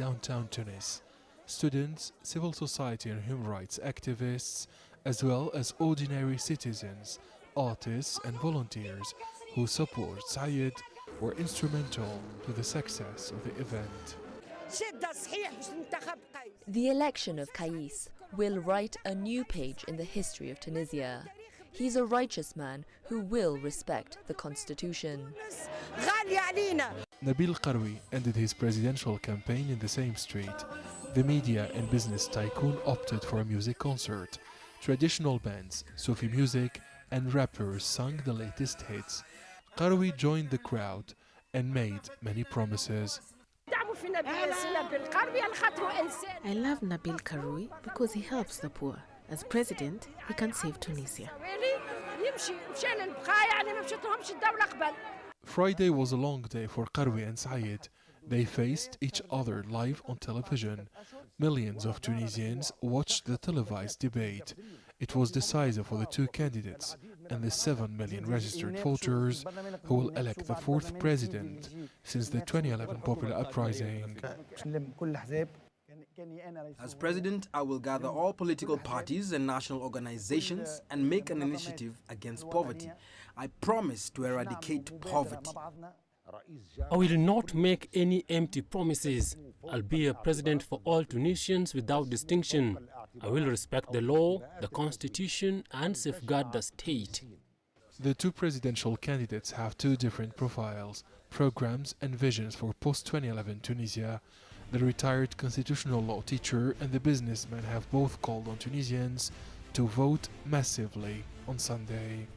downtown Tunis. Students, civil society and human rights activists, as well as ordinary citizens, artists and volunteers who support Sayed were instrumental to the success of the event. The election of Kais will write a new page in the history of Tunisia. He's a righteous man who will respect the constitution. Nabil Karoui ended his presidential campaign in the same street. The media and business tycoon opted for a music concert. Traditional bands, Sufi music, and rappers sang the latest hits. Karoui joined the crowd and made many promises. I love Nabil Karoui because he helps the poor. As president, he can save Tunisia. Friday was a long day for Karoui and Sayed. They faced each other live on television. Millions of Tunisians watched the televised debate. It was decisive for the two candidates and the 7 million registered voters who will elect the fourth president since the 2011 popular uprising. As president, I will gather all political parties and national organizations and make an initiative against poverty. I promise to eradicate poverty. I will not make any empty promises. I'll be a president for all Tunisians without distinction. I will respect the law, the constitution, and safeguard the state. The two presidential candidates have two different profiles, programs and visions for post-2011 Tunisia. The retired constitutional law teacher and the businessman have both called on Tunisians to vote massively on Sunday.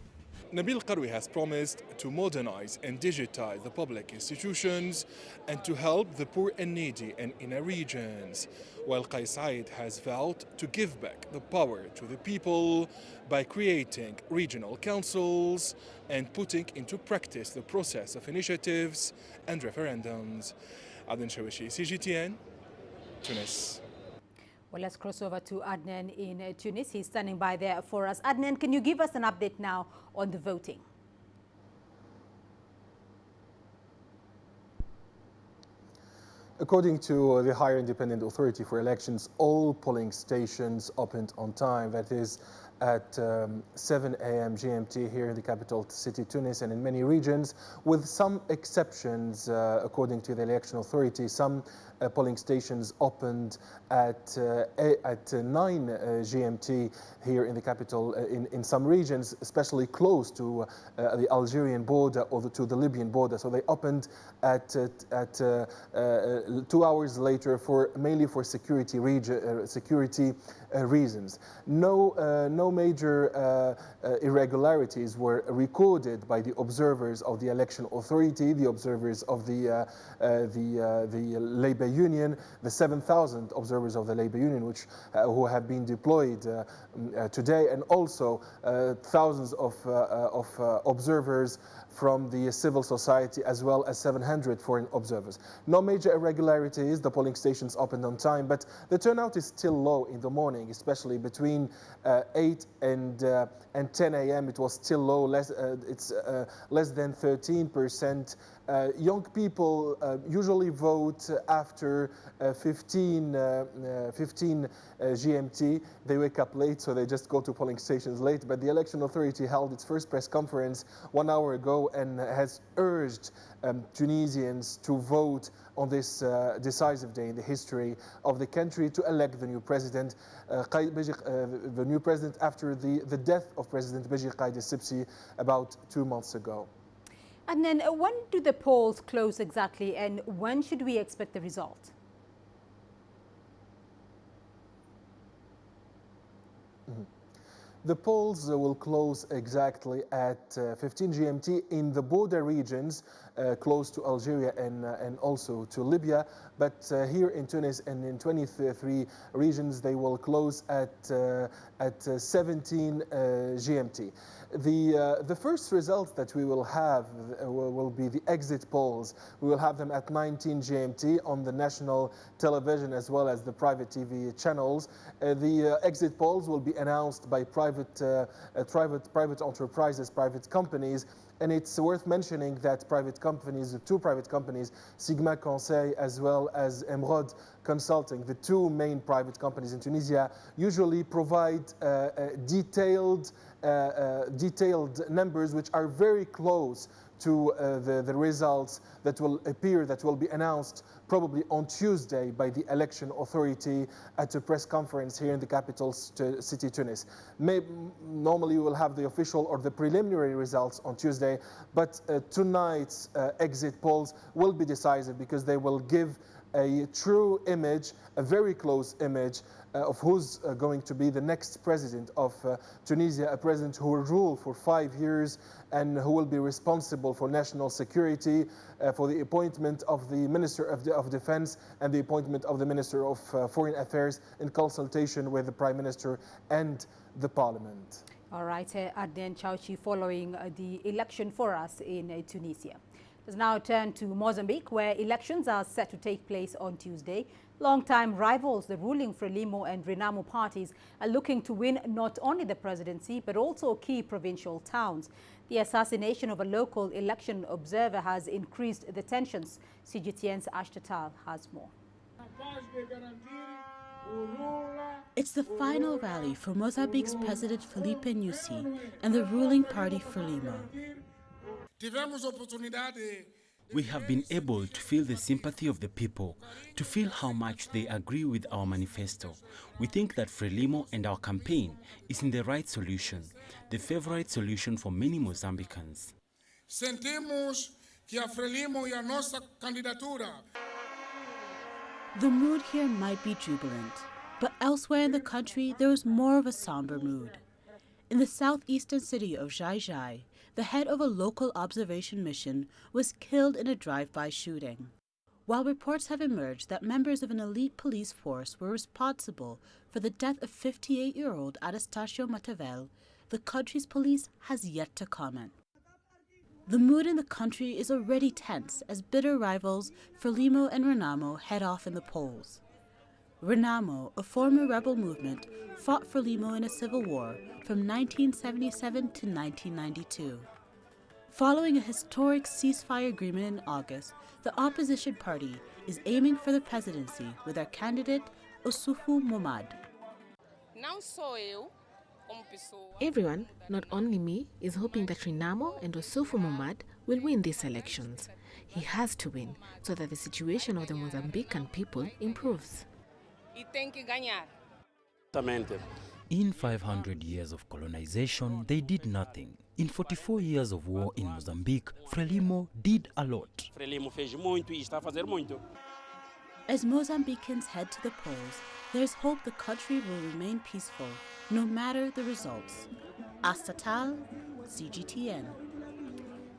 Nabil Karoui has promised to modernize and digitize the public institutions and to help the poor and needy in inner regions, while Kais Saied has vowed to give back the power to the people by creating regional councils and putting into practice the process of initiatives and referendums. Adnan Shawishi, CGTN, Tunis. Well, let's cross over to Adnan in Tunis. He's standing by there for us. Adnan, can you give us an update now on the voting? According to the Higher Independent Authority for Elections, all polling stations opened on time. That is at 7 a.m. GMT here in the capital city Tunis and in many regions, with some exceptions according to the election authority. Some polling stations opened at 9 GMT here in the capital in some regions, especially close to the Algerian border or to the Libyan border. So they opened at 2 hours later mainly for security reasons. No major irregularities were recorded by the observers of the election authority, the observers of the labor union, the 7,000 observers of the labor union, who have been deployed today, and also thousands of observers from the civil society, as well as 700 foreign observers. No major irregularities. The polling stations opened on time, but the turnout is still low in the morning, especially between 8 and 10 a.m. It was still low. It's less than 13%. Young people usually vote after 15 GMT. They wake up late, so they just go to polling stations late. But the election authority held its first press conference 1 hour ago and has urged Tunisians to vote on this decisive day in the history of the country to elect the new president, the new president after the death of President Beji Qaid Essebsi about 2 months ago. And then when do the polls close exactly, and when should we expect the result? The polls will close exactly at 15 GMT in the border regions close to Algeria and also to Libya. But here in Tunis and in 23 regions, they will close at 17 GMT. The first results that we will have will be the exit polls. We will have them at 19 GMT on the national television as well as the private TV channels. The exit polls will be announced by private enterprises, private companies And it's worth mentioning that two private companies, Sigma Conseil as well as Emerald Consulting, the two main private companies in Tunisia, usually provide detailed numbers which are very close to the results that will be announced probably on Tuesday by the election authority at a press conference here in the capital city, Tunis. Normally we will have the official or the preliminary results on Tuesday, but tonight's exit polls will be decisive because they will give a true image, a very close image of who's going to be the next president of Tunisia, a president who will rule for 5 years and who will be responsible for national security, for the appointment of the Minister of Defense and the appointment of the Minister of Foreign Affairs in consultation with the Prime Minister and the Parliament. All right, Adnan Chauchi, following the election for us in Tunisia. Let's now turn to Mozambique, where elections are set to take place on Tuesday. Long-time rivals, the ruling Frelimo and Renamo parties, are looking to win not only the presidency, but also key provincial towns. The assassination of a local election observer has increased the tensions. CGTN's Ashtatal has more. It's the final rally for Mozambique's President Felipe Nyusi and the ruling party Frelimo. We have been able to feel the sympathy of the people, to feel how much they agree with our manifesto. We think that Frelimo and our campaign is in the right solution, the favorite solution for many Mozambicans. The mood here might be jubilant, but elsewhere in the country there is more of a somber mood. In the southeastern city of Jai, the head of a local observation mission was killed in a drive-by shooting. While reports have emerged that members of an elite police force were responsible for the death of 58-year-old Anastasio Matavel, the country's police has yet to comment. The mood in the country is already tense as bitter rivals Frelimo and Renamo head off in the polls. Renamo, a former rebel movement, fought Frelimo in a civil war from 1977 to 1992. Following a historic ceasefire agreement in August, the opposition party is aiming for the presidency with their candidate, Osufu Momad. Everyone, not only me, is hoping that Renamo and Osufu Momad will win these elections. He has to win so that the situation of the Mozambican people improves. In 500 years of colonization, they did nothing. In 44 years of war in Mozambique, Frelimo did a lot. As Mozambicans head to the polls, there's hope the country will remain peaceful, no matter the results. Astatal, CGTN.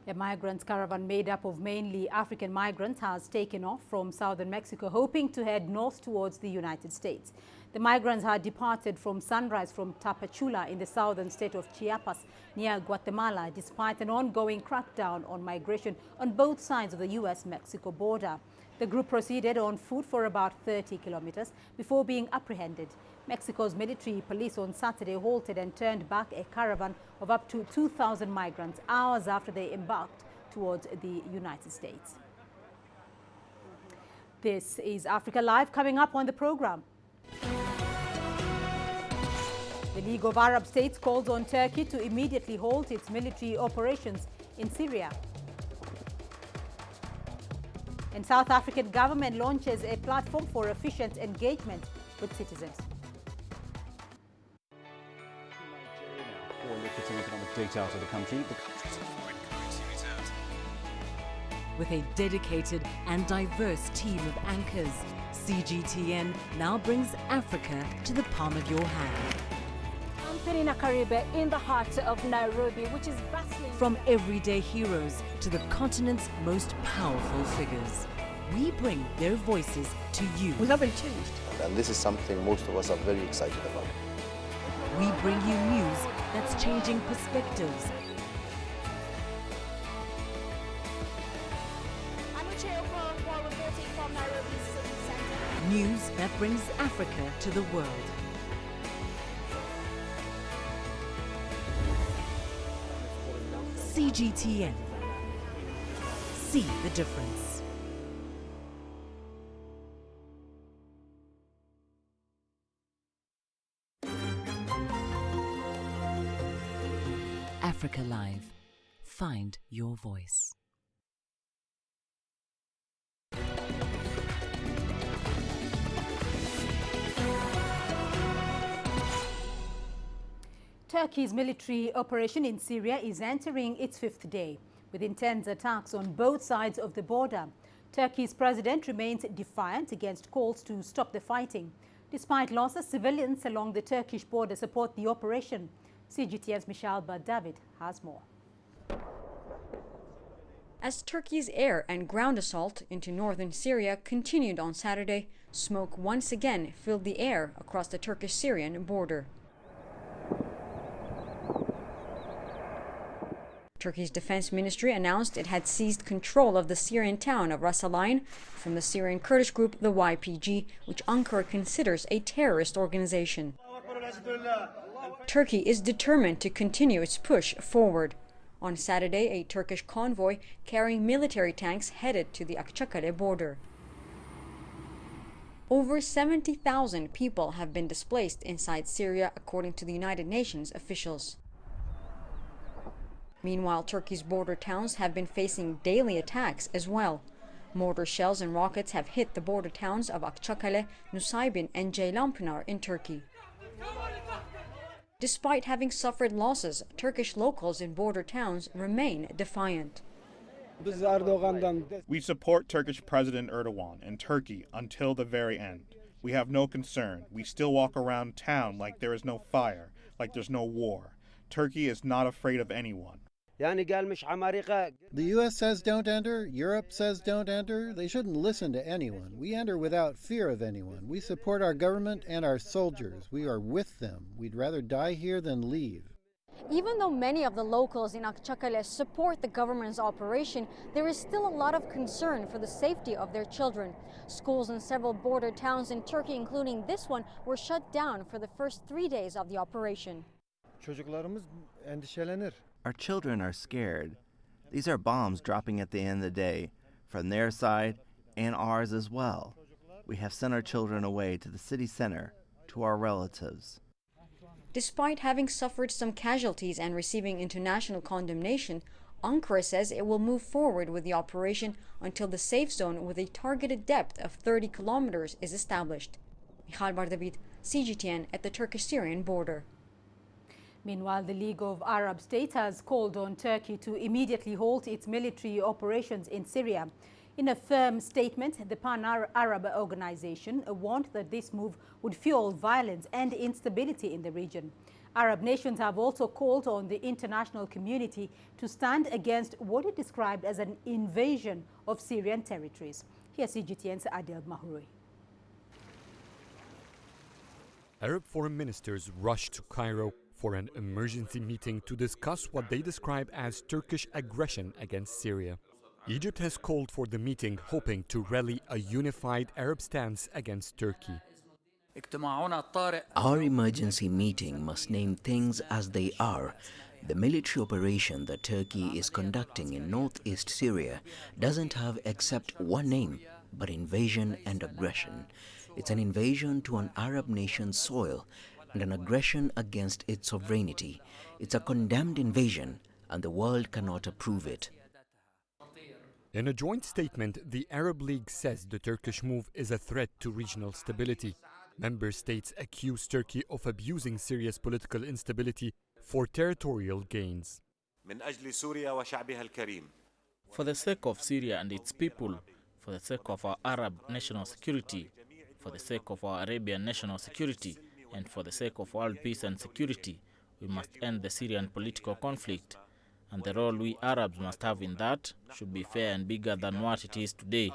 A migrants caravan made up of mainly African migrants has taken off from southern Mexico, hoping to head north towards the United States. The migrants had departed from sunrise from Tapachula in the southern state of Chiapas near Guatemala, despite an ongoing crackdown on migration on both sides of the U.S.-Mexico border. The group proceeded on foot for about 30 kilometers before being apprehended. Mexico's military police on Saturday halted and turned back a caravan of up to 2,000 migrants hours after they embarked towards the United States. This is Africa Live, coming up on the program. The League of Arab States calls on Turkey to immediately halt its military operations in Syria. And South African government launches a platform for efficient engagement with citizens. For look at some economic data out of the country. The country's foreign currency reserves. With a dedicated and diverse team of anchors, CGTN now brings Africa to the palm of your hand. I'm Penina Karibe in the heart of Nairobi, which is bustling. From everyday heroes to the continent's most powerful figures, we bring their voices to you. We haven't changed. And this is something most of us are very excited about. We bring you news that's changing perspectives. News that brings Africa to the world. CGTN. See the difference. Africa Live. Find your voice. Turkey's military operation in Syria is entering its 5th day, with intense attacks on both sides of the border. Turkey's president remains defiant against calls to stop the fighting. Despite losses, civilians along the Turkish border support the operation. CGTN's Michelle David has more. As Turkey's air and ground assault into northern Syria continued on Saturday, smoke once again filled the air across the Turkish-Syrian border. Turkey's defense ministry announced it had seized control of the Syrian town of Ras Al-Ain from the Syrian Kurdish group, the YPG, which Ankara considers a terrorist organization. Turkey is determined to continue its push forward. On Saturday, a Turkish convoy carrying military tanks headed to the Akçakale border. Over 70,000 people have been displaced inside Syria, according to the United Nations officials. Meanwhile, Turkey's border towns have been facing daily attacks as well. Mortar shells and rockets have hit the border towns of Akçakale, Nusaybin and Ceylanpınar in Turkey. Despite having suffered losses, Turkish locals in border towns remain defiant. We support Turkish President Erdogan and Turkey until the very end. We have no concern. We still walk around town like there is no fire, like there's no war. Turkey is not afraid of anyone. The U.S. says don't enter, Europe says don't enter. They shouldn't listen to anyone. We enter without fear of anyone. We support our government and our soldiers. We are with them. We'd rather die here than leave. Even though many of the locals in Akçakale support the government's operation, there is still a lot of concern for the safety of their children. Schools in several border towns in Turkey, including this one, were shut down for the first 3 days of the operation. Our children are scared. These are bombs dropping at the end of the day, from their side and ours as well. We have sent our children away to the city center, to our relatives. Despite having suffered some casualties and receiving international condemnation, Ankara says it will move forward with the operation until the safe zone with a targeted depth of 30 kilometers is established. Michal David, CGTN at the Turkish-Syrian border. Meanwhile, the League of Arab States has called on Turkey to immediately halt its military operations in Syria. In a firm statement, the Pan-Arab organization warned that this move would fuel violence and instability in the region. Arab nations have also called on the international community to stand against what it described as an invasion of Syrian territories. Here's CGTN's Adel Mahroui. Arab foreign ministers rushed to Cairo for an emergency meeting to discuss what they describe as Turkish aggression against Syria. Egypt has called for the meeting, hoping to rally a unified Arab stance against Turkey. Our emergency meeting must name things as they are. The military operation that Turkey is conducting in northeast Syria doesn't have except one name, but invasion and aggression. It's an invasion to an Arab nation's soil and an aggression against its sovereignty. It's a condemned invasion, and the world cannot approve it. In a joint statement, the Arab League says the Turkish move is a threat to regional stability. Member states accuse Turkey of abusing Syria's political instability for territorial gains. For the sake of Syria and its people, for the sake of our Arab national security, for the sake of our Arabian national security, and for the sake of world peace and security, we must end the Syrian political conflict. And the role we Arabs must have in that should be fair and bigger than what it is today.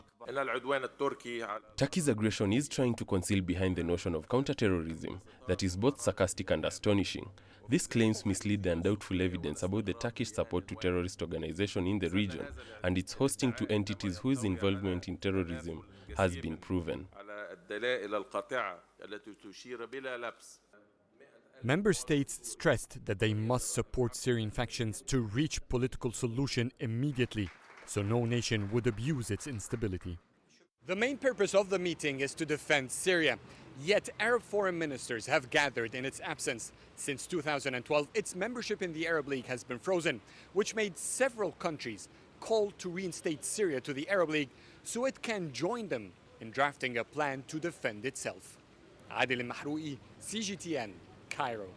Turkey's aggression is trying to conceal behind the notion of counterterrorism that is both sarcastic and astonishing. These claims mislead the undoubtful evidence about the Turkish support to terrorist organizations in the region and its hosting to entities whose involvement in terrorism has been proven. Member states stressed that they must support Syrian factions to reach political solution immediately, so no nation would abuse its instability. The main purpose of the meeting is to defend Syria. Yet Arab foreign ministers have gathered in its absence. Since 2012, its membership in the Arab League has been frozen, which made several countries call to reinstate Syria to the Arab League so it can join them in drafting a plan to defend itself. Adil Mahroui, CGTN, Cairo.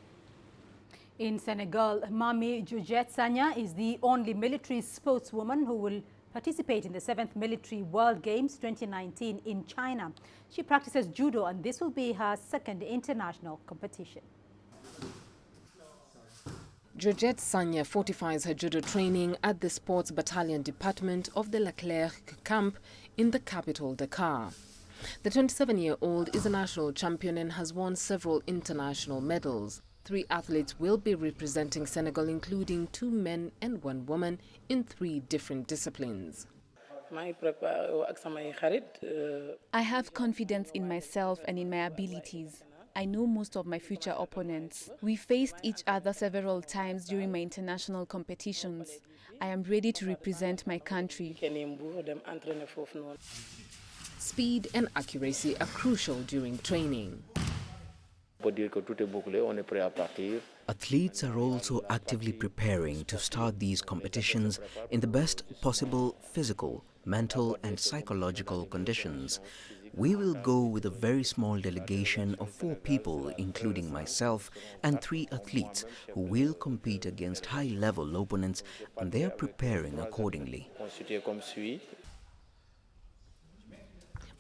In Senegal, Mami Jujet Sanya is the only military sportswoman who will participate in the 7th Military World Games 2019 in China. She practices judo and this will be her second international competition. Georgette Sanya fortifies her judo training at the Sports Battalion Department of the Leclerc camp in the capital, Dakar. The 27-year-old is a national champion and has won several international medals. 3 athletes will be representing Senegal, including 2 men and 1 woman in 3 different disciplines. I have confidence in myself and in my abilities. I know most of my future opponents. We faced each other several times during my international competitions. I am ready to represent my country. Speed and accuracy are crucial during training. Athletes are also actively preparing to start these competitions in the best possible physical, mental and psychological conditions. We will go with a very small delegation of 4 people, including myself and 3 athletes who will compete against high-level opponents, and they are preparing accordingly.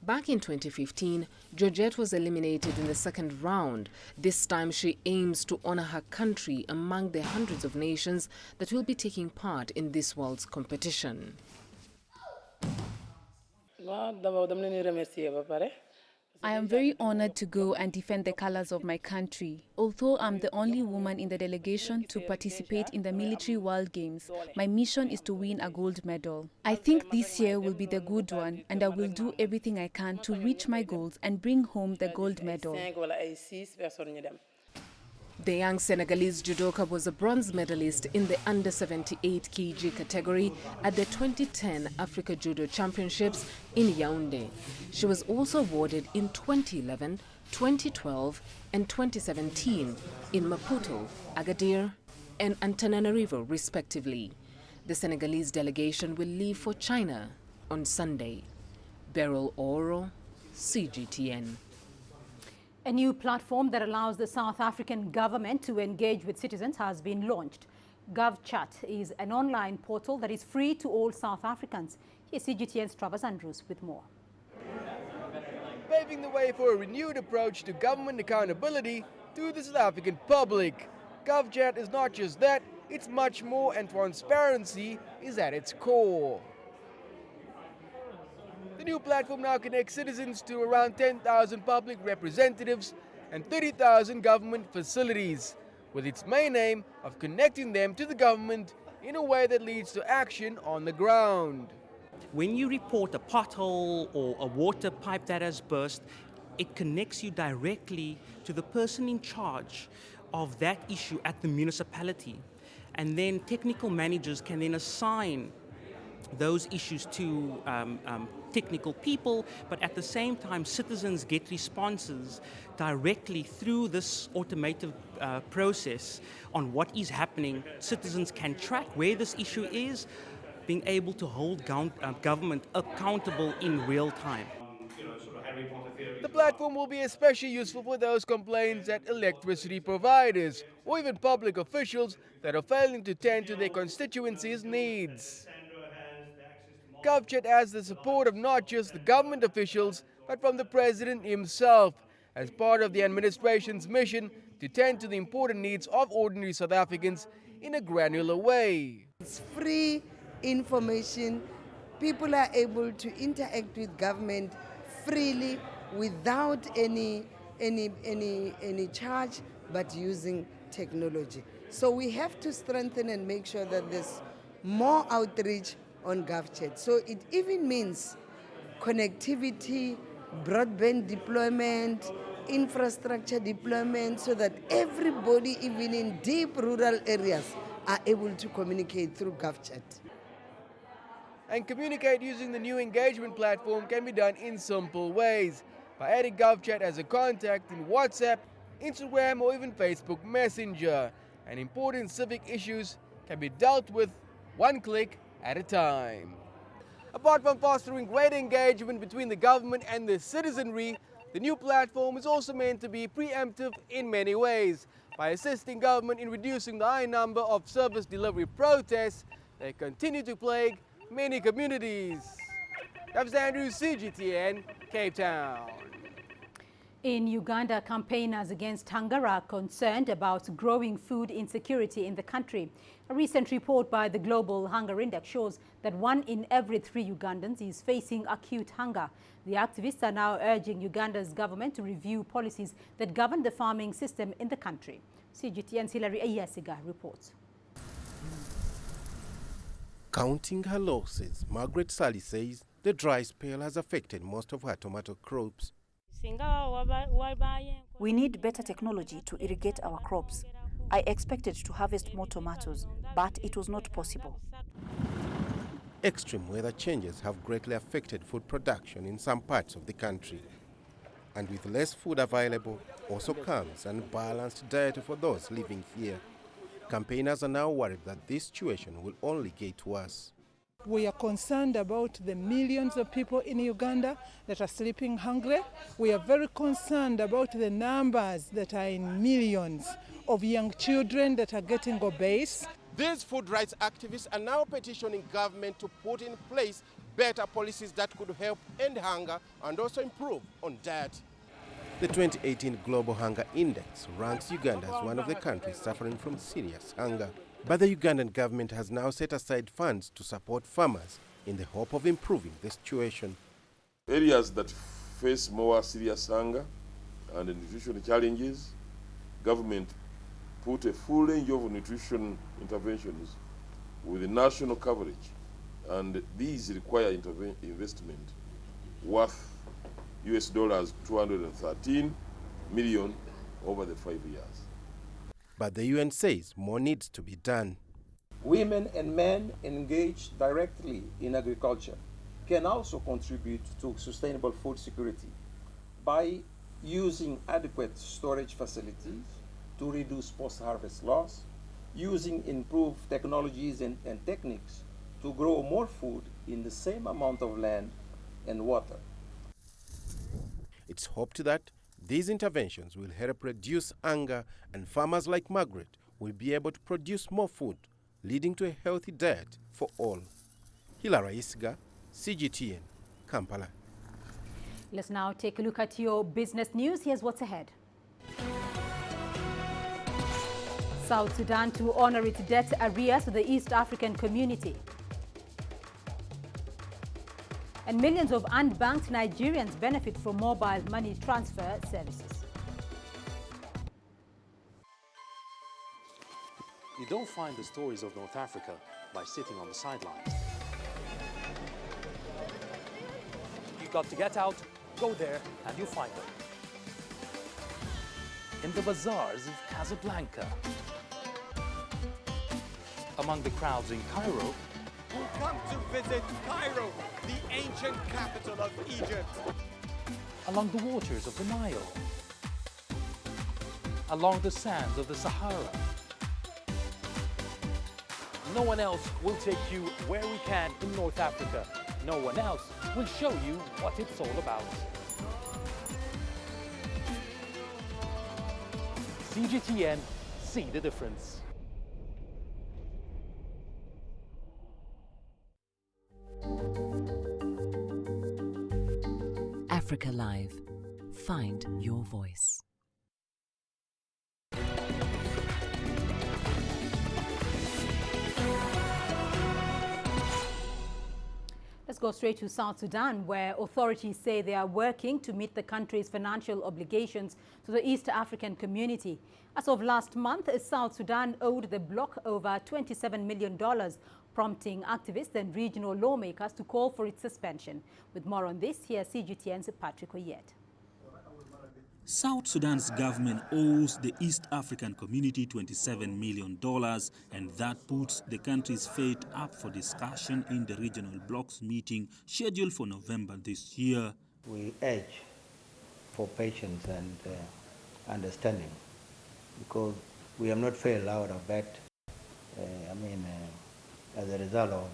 Back in 2015, Georgette was eliminated in the 2nd round. This time she aims to honor her country among the hundreds of nations that will be taking part in this world's competition. I am very honored to go and defend the colors of my country. Although I'm the only woman in the delegation to participate in the Military World Games, my mission is to win a gold medal. I think this year will be the good one, and I will do everything I can to reach my goals and bring home the gold medal. The young Senegalese judoka was a bronze medalist in the under 78 kg category at the 2010 Africa Judo Championships in Yaoundé. She was also awarded in 2011, 2012 and 2017 in Maputo, Agadir and Antananarivo respectively. The Senegalese delegation will leave for China on Sunday. Beryl Oro, CGTN. A new platform that allows the South African government to engage with citizens has been launched. GovChat is an online portal that is free to all South Africans. Here's CGTN's Travis Andrews with more. Paving the way for a renewed approach to government accountability to the South African public. GovChat is not just that, it's much more, and transparency is at its core. The new platform now connects citizens to around 10,000 public representatives and 30,000 government facilities, with its main aim of connecting them to the government in a way that leads to action on the ground. When you report a pothole or a water pipe that has burst, it connects you directly to the person in charge of that issue at the municipality. And then technical managers can then assign those issues to technical people, but at the same time citizens get responses directly through this automated process on what is happening. Citizens can track where this issue is, being able to hold government accountable in real time. The platform will be especially useful for those complaints at electricity providers or even public officials that are failing to tend to their constituencies' needs. GovChat has the support of not just the government officials, but from the president himself, as part of the administration's mission to tend to the important needs of ordinary South Africans in a granular way. It's free information. People are able to interact with government freely without any charge, but using technology. So we have to strengthen and make sure that there's more outreach on GovChat. So it even means connectivity, broadband deployment, infrastructure deployment so that everybody, even in deep rural areas, are able to communicate through GovChat. And communicate using the new engagement platform can be done in simple ways, by adding GovChat as a contact in WhatsApp, Instagram or even Facebook Messenger. And important civic issues can be dealt with one click at a time. Apart from fostering greater engagement between the government and the citizenry, the new platform is also meant to be preemptive in many ways, by assisting government in reducing the high number of service delivery protests that continue to plague many communities. That's Andrew, CGTN, Cape Town. In Uganda, campaigners against hunger are concerned about growing food insecurity in the country. A recent report by the Global Hunger Index shows that 1 in every 3 Ugandans is facing acute hunger. The activists are now urging Uganda's government to review policies that govern the farming system in the country. CGTN's Hilary Ayesiga reports. Counting her losses, Margaret Sally says the dry spell has affected most of her tomato crops. We need better technology to irrigate our crops. I expected to harvest more tomatoes, but it was not possible. Extreme weather changes have greatly affected food production in some parts of the country. And with less food available, also comes an unbalanced diet for those living here. Campaigners are now worried that this situation will only get worse. We are concerned about the millions of people in Uganda that are sleeping hungry. We are very concerned about the numbers that are in millions of young children that are getting obese. These food rights activists are now petitioning government to put in place better policies that could help end hunger and also improve on diet. The 2018 Global Hunger Index ranks Uganda as one of the countries suffering from serious hunger. But the Ugandan government has now set aside funds to support farmers in the hope of improving the situation. Areas that face more serious hunger and nutrition challenges, government put a full range of nutrition interventions with national coverage, and these require investment worth US dollars 213 million over the 5 years. But the UN says more needs to be done. Women and men engaged directly in agriculture can also contribute to sustainable food security by using adequate storage facilities to reduce post-harvest loss, using improved technologies and techniques to grow more food in the same amount of land and water. It's hoped that these interventions will help reduce hunger, and farmers like Margaret will be able to produce more food, leading to a healthy diet for all. Hilary Ayesiga, CGTN, Kampala. Let's now take a look at your business news. Here's what's ahead. South Sudan to honor its debt arrears to the East African community. And millions of unbanked Nigerians benefit from mobile money transfer services. You don't find the stories of North Africa by sitting on the sidelines. You've got to get out, go there, and you'll find them. In the bazaars of Casablanca. Among the crowds in Cairo. Who come to visit Cairo, the ancient capital of Egypt. Along the waters of the Nile. Along the sands of the Sahara. No one else will take you where we can in North Africa. No one else will show you what it's all about. CGTN, see the difference. Africa Live. Find your voice. Let's go straight to South Sudan, where authorities say they are working to meet the country's financial obligations to the East African community. As of last month, South Sudan owed the bloc over $27 million, prompting activists and regional lawmakers to call for its suspension. With more on this, here's CGTN's Patrick Oyet. South Sudan's government owes the East African community $27 million, and that puts the country's fate up for discussion in the regional blocs meeting scheduled for November this year. We urge for patience and understanding, because we have not failed out of that, as a result of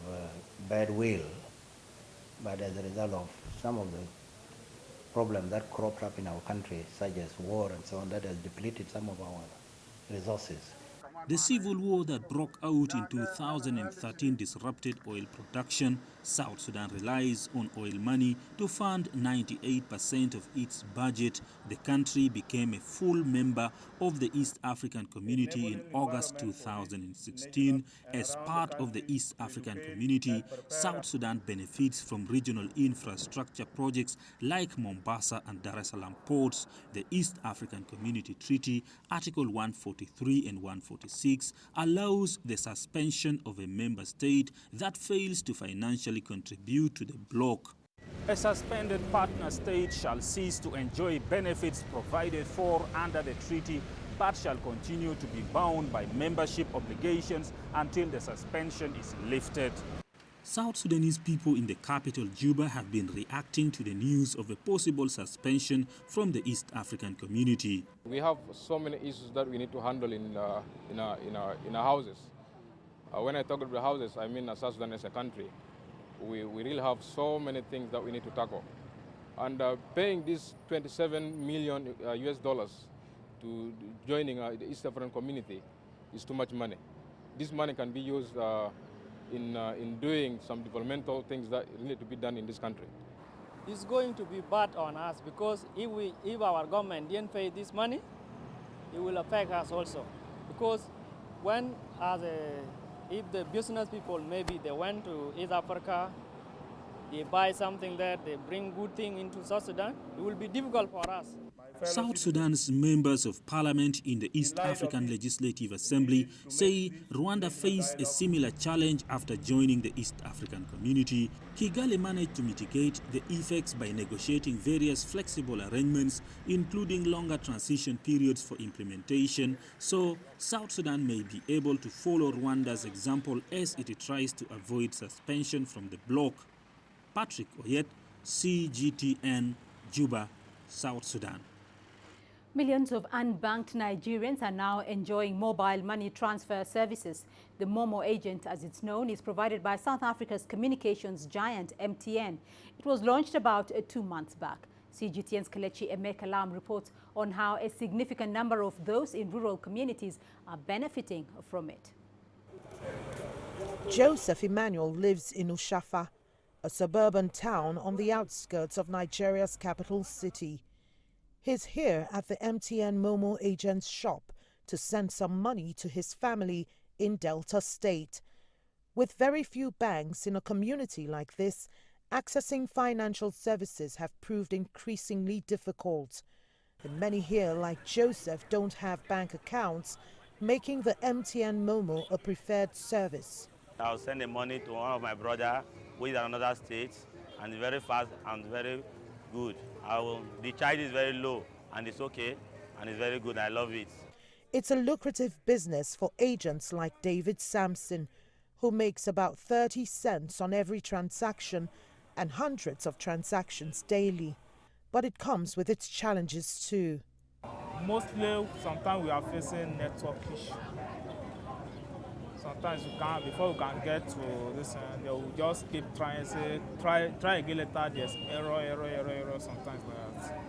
bad will, but as a result of some of the problems that cropped up in our country, such as war and so on, that has depleted some of our resources. The civil war that broke out in 2013 disrupted oil production. South Sudan relies on oil money to fund 98% of its budget. The country became a full member of the East African Community in August 2016. As part of the East African Community, South Sudan benefits from regional infrastructure projects like Mombasa and Dar es Salaam ports. The East African Community Treaty, Article 143 and 146, allows the suspension of a member state that fails to financially contribute to the bloc. A suspended partner state shall cease to enjoy benefits provided for under the treaty, but shall continue to be bound by membership obligations until the suspension is lifted. South Sudanese people in the capital, Juba, have been reacting to the news of a possible suspension from the East African Community. We have so many issues that we need to handle in our houses. When I talk about the houses, I mean South Sudan as a country. We really have so many things that we need to tackle. And paying this $27 million US dollars to joining the East African community is too much money. This money can be used in doing some developmental things that need to be done in this country. It's going to be bad on us, because if our government didn't pay this money, it will affect us also. Because if the business people, maybe they went to East Africa, they buy something there, they bring good thing into South Sudan, it will be difficult for us. South Sudan's members of parliament in the East African Legislative Assembly say Rwanda faced a similar challenge after joining the East African Community. Kigali managed to mitigate the effects by negotiating various flexible arrangements, including longer transition periods for implementation, so South Sudan may be able to follow Rwanda's example as it tries to avoid suspension from the bloc. Patrick Oyet, CGTN, Juba, South Sudan. Millions of unbanked Nigerians are now enjoying mobile money transfer services. The Momo agent, as it's known, is provided by South Africa's communications giant MTN. It was launched about 2 months back. CGTN's Kelechi Emekalam reports on how a significant number of those in rural communities are benefiting from it. Joseph Emmanuel lives in Ushafa, a suburban town on the outskirts of Nigeria's capital city. He's here at the MTN Momo agent's shop to send some money to his family in Delta State. With very few banks in a community like this, accessing financial services have proved increasingly difficult. And many here, like Joseph, don't have bank accounts, making the MTN Momo a preferred service. I'll send the money to one of my brother who is in another state, and very fast and very good. The charge is very low, and it's okay, and it's very good. I love it. It's a lucrative business for agents like David Sampson, who makes about 30 cents on every transaction and hundreds of transactions daily. But it comes with its challenges too. Mostly, sometimes we are facing network issues. Sometimes before we can get to this, they will just keep trying, say, try again later, there's error, sometimes like that.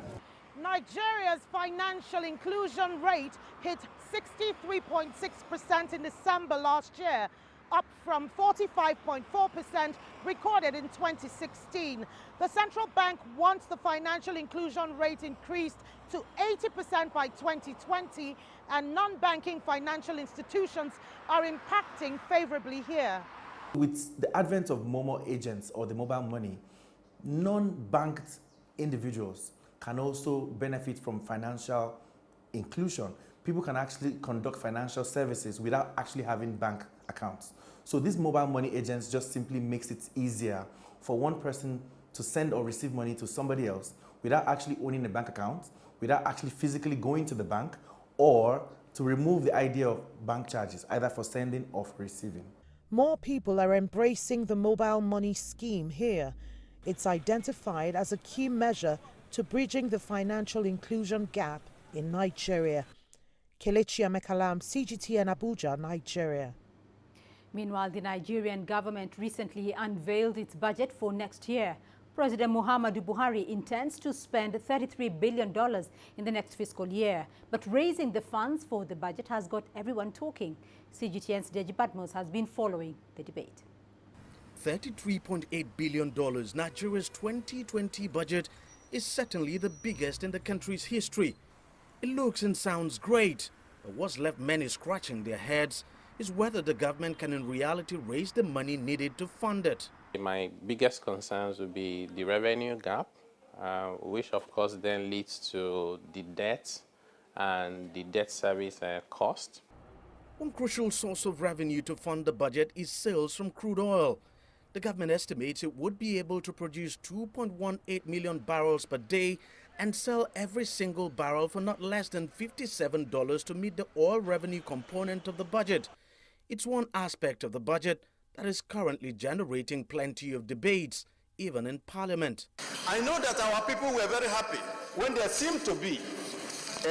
Nigeria's financial inclusion rate hit 63.6% in December last year, up from 45.4% recorded in 2016. The central bank wants the financial inclusion rate increased to 80% by 2020, and non-banking financial institutions are impacting favorably here. With the advent of Momo agents or the mobile money, non-banked individuals can also benefit from financial inclusion. People can actually conduct financial services without actually having bank accounts. So these mobile money agents just simply makes it easier for one person to send or receive money to somebody else without actually owning a bank account, without actually physically going to the bank, or to remove the idea of bank charges, either for sending or for receiving. More people are embracing the mobile money scheme here. It's identified as a key measure to bridging the financial inclusion gap in Nigeria. Kelechi Amekalam, CGTN Abuja, Nigeria. Meanwhile, the Nigerian government recently unveiled its budget for next year. President Muhammadu Buhari intends to spend $33 billion in the next fiscal year. But raising the funds for the budget has got everyone talking. CGTN's Deji Badmos has been following the debate. $33.8 billion, Nigeria's 2020 budget, is certainly the biggest in the country's history. It looks and sounds great, but what's left many scratching their heads is whether the government can in reality raise the money needed to fund it. My biggest concerns would be the revenue gap, which of course then leads to the debt and the debt service cost. One crucial source of revenue to fund the budget is sales from crude oil. The government estimates it would be able to produce 2.18 million barrels per day and sell every single barrel for not less than $57 to meet the oil revenue component of the budget. It's one aspect of the budget that is currently generating plenty of debates, even in Parliament. I know that our people were very happy when there seemed to be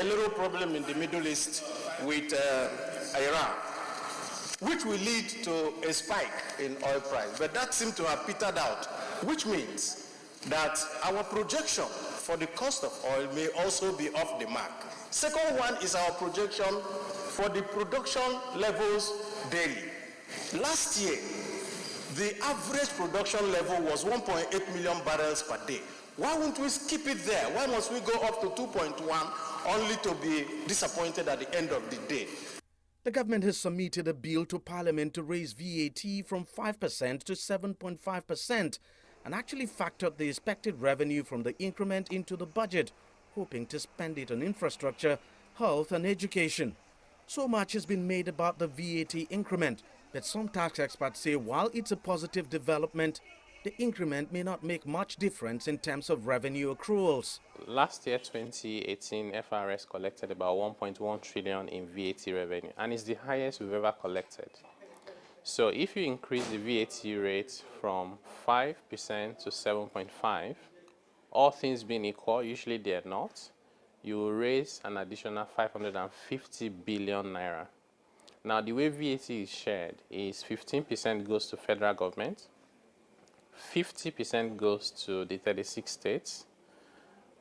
a little problem in the Middle East with Iran, which will lead to a spike in oil price. But that seemed to have petered out, which means that our projection for the cost of oil may also be off the mark. Second one is our projection for the production levels daily. Last year, the average production level was 1.8 million barrels per day. Why won't we skip it there? Why must we go up to 2.1 only to be disappointed at the end of the day? The government has submitted a bill to Parliament to raise VAT from 5% to 7.5% and actually factored the expected revenue from the increment into the budget, hoping to spend it on infrastructure, health and education. So much has been made about the VAT increment that some tax experts say while it's a positive development, the increment may not make much difference in terms of revenue accruals. Last year, 2018, FRS collected about 1.1 trillion in VAT revenue, and it's the highest we've ever collected. So if you increase the VAT rate from 5% to 7.5%, all things being equal, usually they're not, you will raise an additional 550 billion naira. Now, the way VAT is shared is 15% goes to federal government, 50% goes to the 36 states,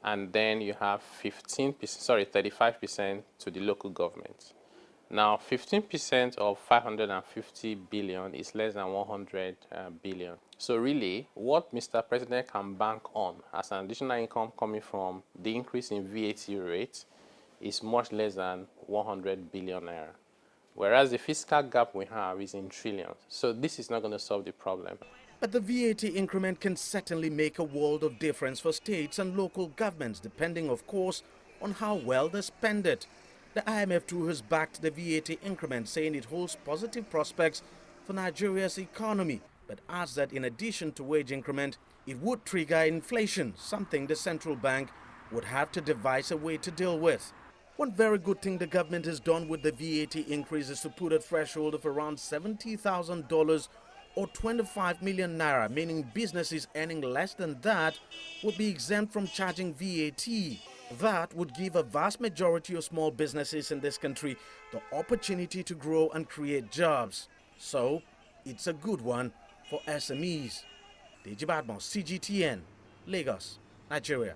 and then you have 35% to the local government. Now, 15% of 550 billion is less than 100 billion. So really, what Mr. President can bank on as an additional income coming from the increase in VAT rate is much less than 100 billion naira. Whereas the fiscal gap we have is in trillions. So this is not going to solve the problem. But the VAT increment can certainly make a world of difference for states and local governments, depending, of course, on how well they spend it. The IMF too has backed the VAT increment, saying it holds positive prospects for Nigeria's economy, but adds that in addition to wage increment, it would trigger inflation, something the central bank would have to devise a way to deal with. One very good thing the government has done with the VAT increase is to put a threshold of around $70,000 or 25 million naira, meaning businesses earning less than that would be exempt from charging VAT. That would give a vast majority of small businesses in this country the opportunity to grow and create jobs. So, it's a good one for SMEs. Deji Badmos, CGTN, Lagos, Nigeria.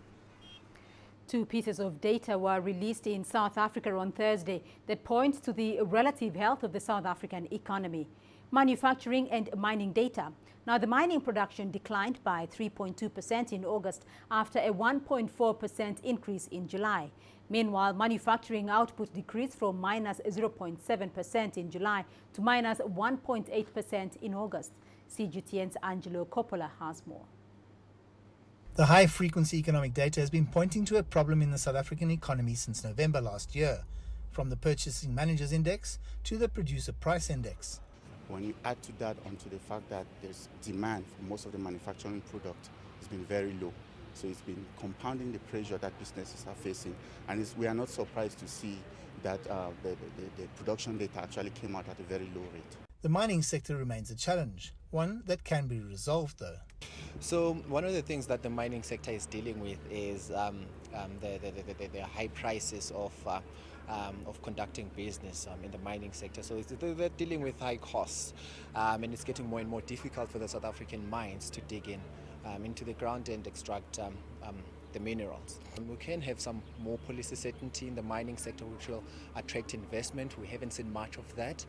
2 pieces of data were released in South Africa on Thursday that point to the relative health of the South African economy. Manufacturing and mining data. Now, the mining production declined by 3.2% in August after a 1.4% increase in July. Meanwhile, manufacturing output decreased from minus 0.7% in July to minus 1.8% in August. CGTN's Angelo Coppola has more. The high-frequency economic data has been pointing to a problem in the South African economy since November last year, from the Purchasing Managers Index to the Producer Price Index. When you add to that onto the fact that there's demand for most of the manufacturing product has been very low, So it's been compounding the pressure that businesses are facing. And we are not surprised to see that the production data actually came out at a very low rate. The mining sector remains a challenge, one that can be resolved though. So one of the things that the mining sector is dealing with is the high prices of conducting business in the mining sector. So they're dealing with high costs, and it's getting more and more difficult for the South African mines to dig into the ground and extract the minerals. We can have some more policy certainty in the mining sector, which will attract investment. We haven't seen much of that.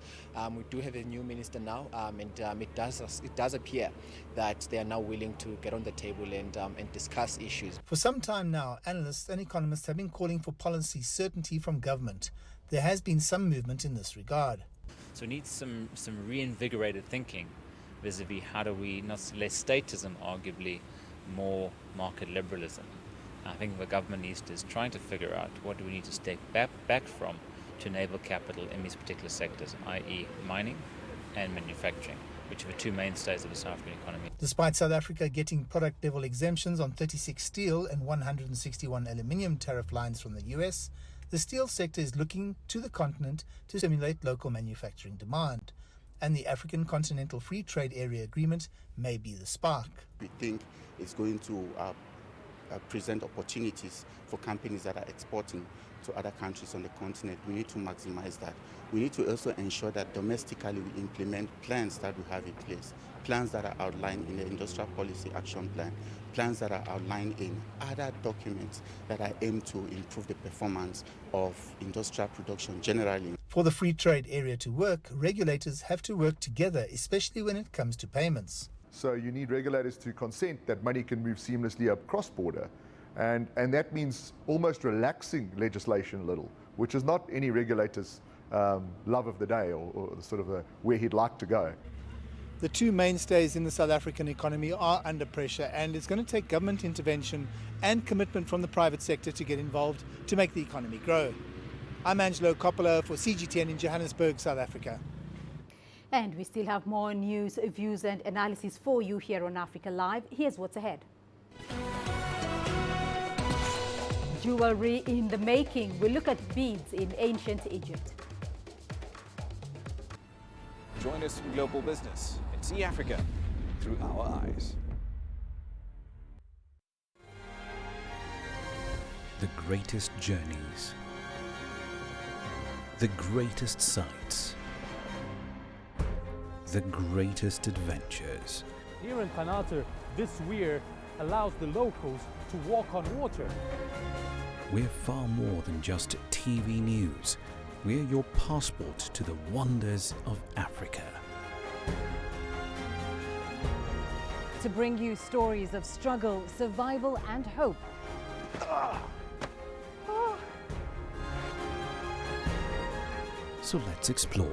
We do have a new minister now, and it does appear that they are now willing to get on the table and discuss issues. For some time now, analysts and economists have been calling for policy certainty from government. There has been some movement in this regard. So we need some reinvigorated thinking vis-a-vis how do we, not less statism, arguably, more market liberalism. I think the government is trying to figure out what do we need to step back from to enable capital in these particular sectors, i.e. mining and manufacturing, which are the two mainstays of the South African economy. Despite South Africa getting product level exemptions on 36 steel and 161 aluminium tariff lines from the US, the steel sector is looking to the continent to stimulate local manufacturing demand. And the African Continental Free Trade Area Agreement may be the spark. We think it's going to present opportunities for companies that are exporting to other countries on the continent. We need to maximize that. We need to also ensure that domestically we implement plans that we have in place, plans that are outlined in the Industrial Policy Action Plan, plans that are outlined in other documents that are aimed to improve the performance of industrial production generally. For the free trade area to work, regulators have to work together, especially when it comes to payments. So you need regulators to consent that money can move seamlessly across border. And that means almost relaxing legislation a little, which is not any regulator's love of the day or sort of where he'd like to go. The two mainstays in the South African economy are under pressure, and it's going to take government intervention and commitment from the private sector to get involved to make the economy grow. I'm Angelo Coppola for CGTN in Johannesburg, South Africa. And we still have more news, views and analysis for you here on Africa Live. Here's what's ahead. Jewelry in the making. We'll look at beads in ancient Egypt. Join us in global business and see Africa through our eyes. The greatest journeys, the greatest sights, the greatest adventures. Here in Qanater, this weir allows the locals to walk on water. We're far more than just TV news. We're your passport to the wonders of Africa. To bring you stories of struggle, survival and hope. So let's explore.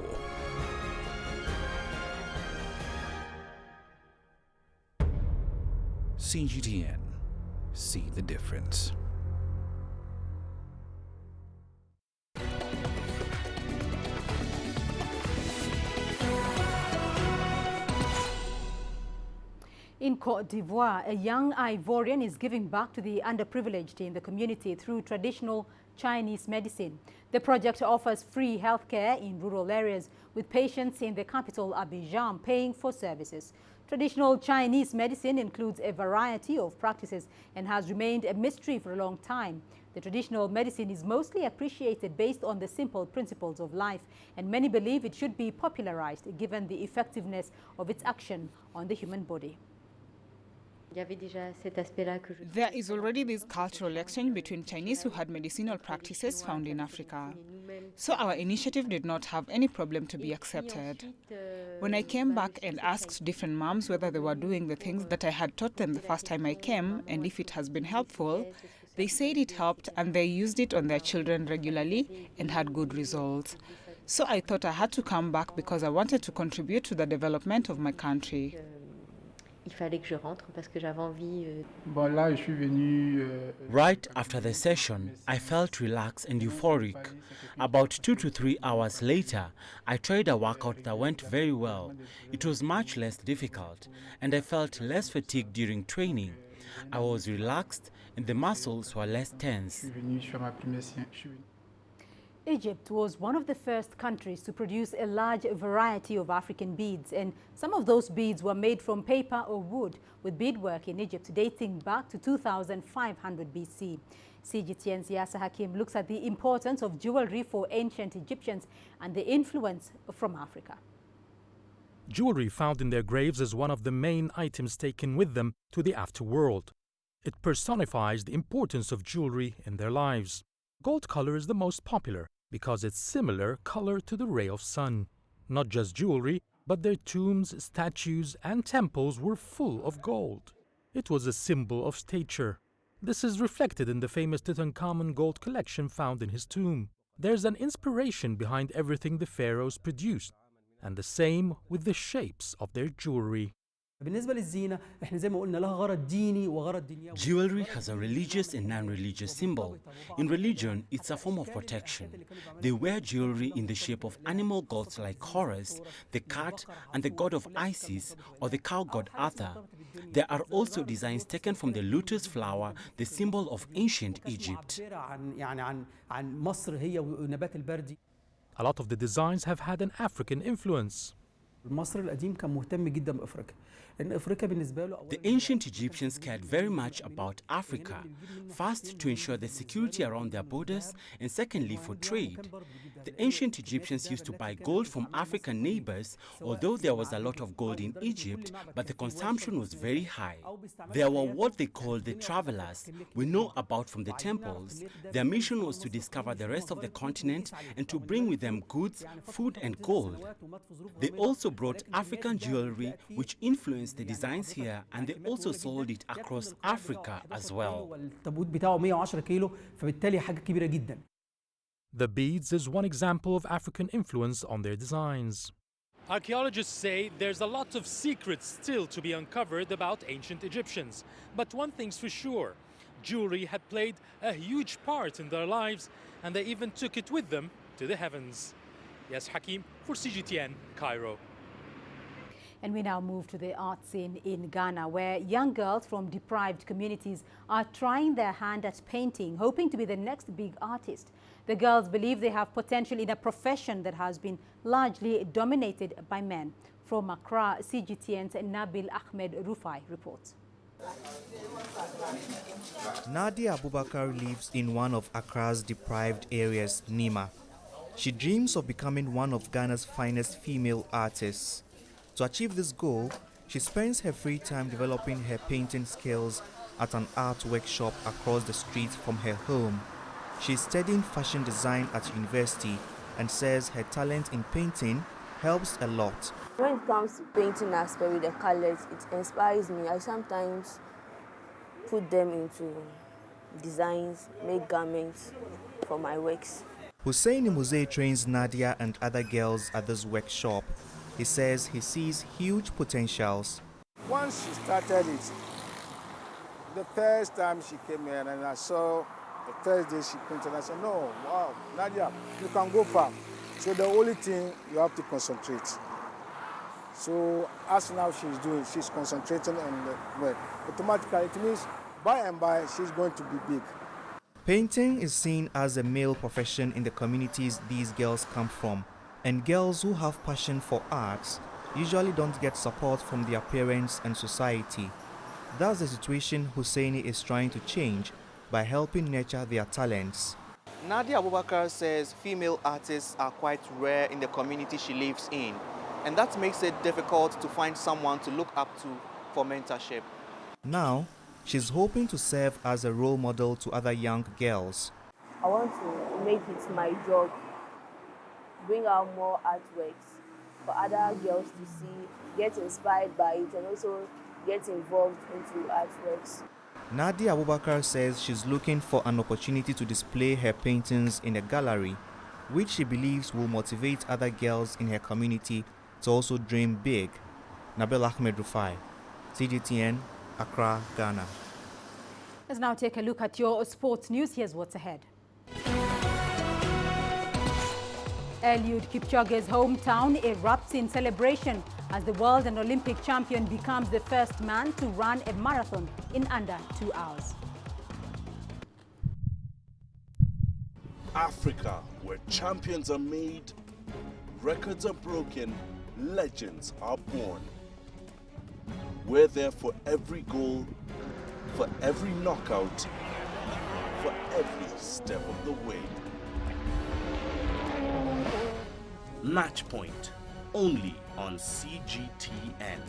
CGTN. See the difference. In Côte d'Ivoire, a young Ivorian is giving back to the underprivileged in the community through traditional Chinese medicine. The project offers free healthcare in rural areas, with patients in the capital Abidjan paying for services. Traditional Chinese medicine includes a variety of practices and has remained a mystery for a long time. The traditional medicine is mostly appreciated based on the simple principles of life, and many believe it should be popularized given the effectiveness of its action on the human body. There is already this cultural exchange between Chinese who had medicinal practices found in Africa. So our initiative did not have any problem to be accepted. When I came back and asked different moms whether they were doing the things that I had taught them the first time I came and if it has been helpful, they said it helped and they used it on their children regularly and had good results. So I thought I had to come back because I wanted to contribute to the development of my country. Right after the session, I felt relaxed and euphoric. About 2 to 3 hours later, I tried a workout that went very well. It was much less difficult, and I felt less fatigued during training. I was relaxed and the muscles were less tense. Egypt was one of the first countries to produce a large variety of African beads, and some of those beads were made from paper or wood, with beadwork in Egypt dating back to 2500 BC. CGTN's Yasser Hakim looks at the importance of jewelry for ancient Egyptians and the influence from Africa. Jewelry found in their graves is one of the main items taken with them to the afterworld. It personifies the importance of jewelry in their lives. Gold color is the most popular because it's similar color to the ray of sun. Not just jewelry, but their tombs, statues, and temples were full of gold. It was a symbol of stature. This is reflected in the famous Tutankhamun gold collection found in his tomb. There's an inspiration behind everything the pharaohs produced, and the same with the shapes of their jewelry. Jewelry has a religious and non-religious symbol. In religion, it's a form of protection. They wear jewelry in the shape of animal gods like Horus, the cat, and the god of Isis, or the cow god Arthur. There are also designs taken from the lotus flower, the symbol of ancient Egypt. A lot of the designs have had an African influence. The ancient Egyptians cared very much about Africa, first to ensure the security around their borders, and secondly for trade. The ancient Egyptians used to buy gold from African neighbors, although there was a lot of gold in Egypt, but the consumption was very high. There were what they called the travelers, we know about from the temples. Their mission was to discover the rest of the continent and to bring with them goods, food and gold. They also brought African jewelry, which influenced the designs here, and they also sold it across Africa as well. The beads is one example of African influence on their designs. Archaeologists say there's a lot of secrets still to be uncovered about ancient Egyptians. But one thing's for sure, jewelry had played a huge part in their lives, and they even took it with them to the heavens. Yes, Hakim for CGTN, Cairo. And we now move to the art scene in Ghana, where young girls from deprived communities are trying their hand at painting, hoping to be the next big artist. The girls believe they have potential in a profession that has been largely dominated by men. From Accra, CGTN's Nabil Ahmed Rufai reports. Nadia Abubakar lives in one of Accra's deprived areas, Nima. She dreams of becoming one of Ghana's finest female artists. To achieve this goal, she spends her free time developing her painting skills at an art workshop across the street from her home. She is studying fashion design at university and says her talent in painting helps a lot. When it comes to painting aspect with the colors, it inspires me. I sometimes put them into designs, make garments for my works. Hussein Muse trains Nadia and other girls at this workshop. He says he sees huge potentials. Once she started it, the first time she came here and I saw the first day she painted, I said, no, wow, Nadia, you can go far. So the only thing, you have to concentrate. So as now she's concentrating on the work. Automatically, it means by and by, she's going to be big. Painting is seen as a male profession in the communities these girls come from. And girls who have passion for arts usually don't get support from their parents and society. That's the situation Husseini is trying to change by helping nurture their talents. Nadia Abubakar says female artists are quite rare in the community she lives in, and that makes it difficult to find someone to look up to for mentorship. Now, she's hoping to serve as a role model to other young girls. I want to make it my job, bring out more artworks for other girls to see, get inspired by it, and also get involved into artworks. Nadia Abubakar says she's looking for an opportunity to display her paintings in a gallery, which she believes will motivate other girls in her community to also dream big. Nabil Ahmed Rufai, CGTN, Accra, Ghana. Let's now take a look at your sports news. Here's what's ahead. Eliud Kipchoge's hometown erupts in celebration as the world and Olympic champion becomes the first man to run a marathon in under 2 hours. Africa, where champions are made, records are broken, legends are born. We're there for every goal, for every knockout, for every step of the way. Match Point, only on CGTN.